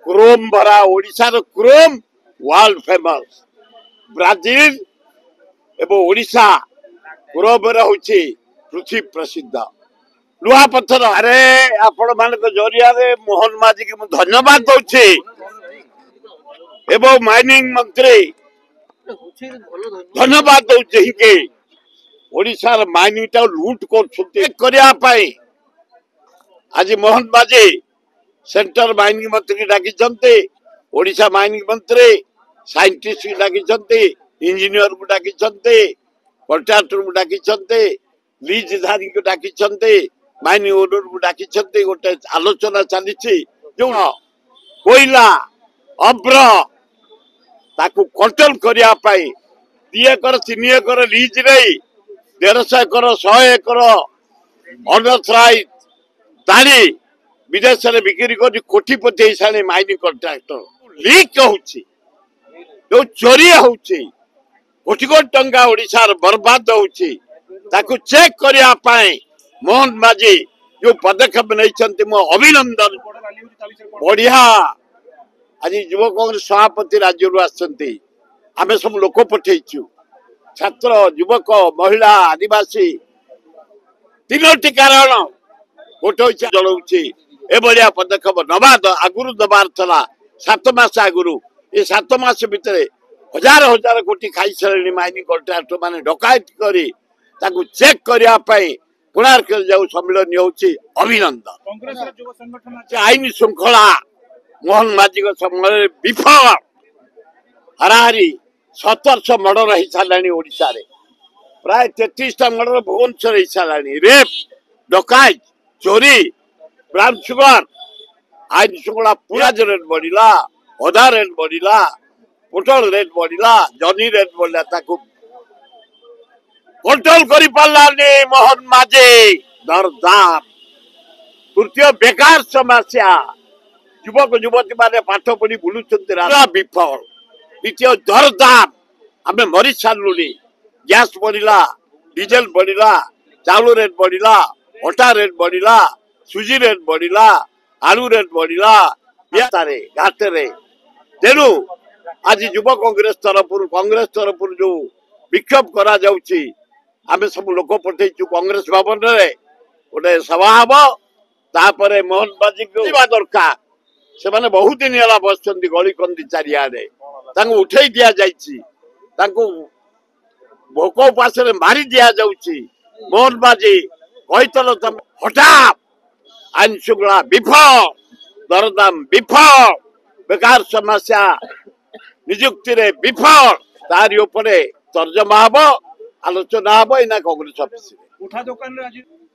Chrome भरा ओडिशार Chrome world famous Brazil एवं ओडिशा क्रोम होची पृथ्वी प्रसिद्ध लुहा पत्थर। अरे आपण मान जरिया मोहन माझी की धन्यवाद दौची एवं माइनिंग मंत्री धन्यवाद दौचे कि ओडिशार माइनिंग टा लूट कर आज मोहन माझी सेंटर माइनिंग मंत्री डाकी ओडिशा माइनिंग मंत्री साइंटिस्ट डाकी इंजीनियर को डाकी कॉन्ट्रैक्टर को डाकी लीजधारी को डाकी माइनिंग ओनर को डाकी गोटे आलोचना चली जो कोयला अभ्र ताकू कंट्रोल करने 2 एकर 3 एकर लीज नहीं 150 एकर 100 एकर अनथराइज दाणी विदेश में बिक्री कर कोटिपति सारे माइनिंग कॉन्ट्रैक्टर लीक होची जो चोरी होची कोटी कोटी टंका ओडिशार बर्बाद होची ताकू चेक करने मोहन माझी जो पदक्षेप नहीं मो अभिनंदन बढ़िया। आज युवा कांग्रेस सभापति राज्य आम सब लोक पठेचु छात्र युवक महिला आदिवासी 3टी कारण गोटे जलाऊँच एभलिया पदक्षेप नवा आगुरी दबार था 7 मास आगुरी ये 7 मास भितर हजार हजार कोटी खाई सारे माइनिंग कॉन्ट्रैक्टर माने डकायत करी ताकू चेक करने कोणार्क जो सम्मेलन होची अभिनंदन। आईन श्रृंखला मोहन माझी समय विफल हाराहारी 1700 मर्डर हो सारे ओडिशा रे प्राय 33टा मर्डर भुवनेश्वर हो सारे रेप डकायत चोरी ब्राउन सुगर आईन श्रृंखला पूरा रेट बढ़ला अदा रेट बढ़ला पोटल रेट बढ़ला जनी रेट बढ़ला ताकू कंट्रोल करी पारलानी मोहन माझी दरदाम। तृतीय बेकार समस्या युवक युवती माने पाठ पढ़ी बुलूं विफल। द्वितीय दरदाम आम मरी सारूनी गैस बढ़ला डीजेल बढ़ला चाउल रेट बढ़ला अटा रेट बढ़ला सुजी रेट बढ़ला आलू रेट बढ़ला घाटे तेणु आज युवा कांग्रेस तरफ जो विक्षोभ करा जाउची आमे सब लोक पठेचु कांग्रेस भवन रे गोटे सभा हम तापर मोहन माझी को दरकार से माने बहुत दिन है बस गली कंदी चारिआडे उठे दि जा भोक उपास मारी दि जाऊँगी मोहन माझी कहील तुम हठात आईन श्रृंखला विफल दरदाम विफल बेकार समस्या निजुक्ति रे विफल तारी उपरे तर्जमा हम आलोचना हम ना कांग्रेस ऑफिस उठा दुकान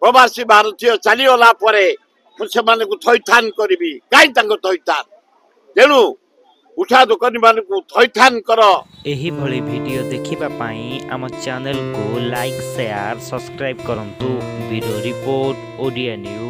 प्रवासी भारतीय चलीगला से थैथान करी कहीं थैथान तेणु उठा दुकानी मान थैथान कर। एही भली वीडियो देखिबा पाई आम चैनल को लाइक शेयर सब्सक्राइब करंतु। Video report Odia news.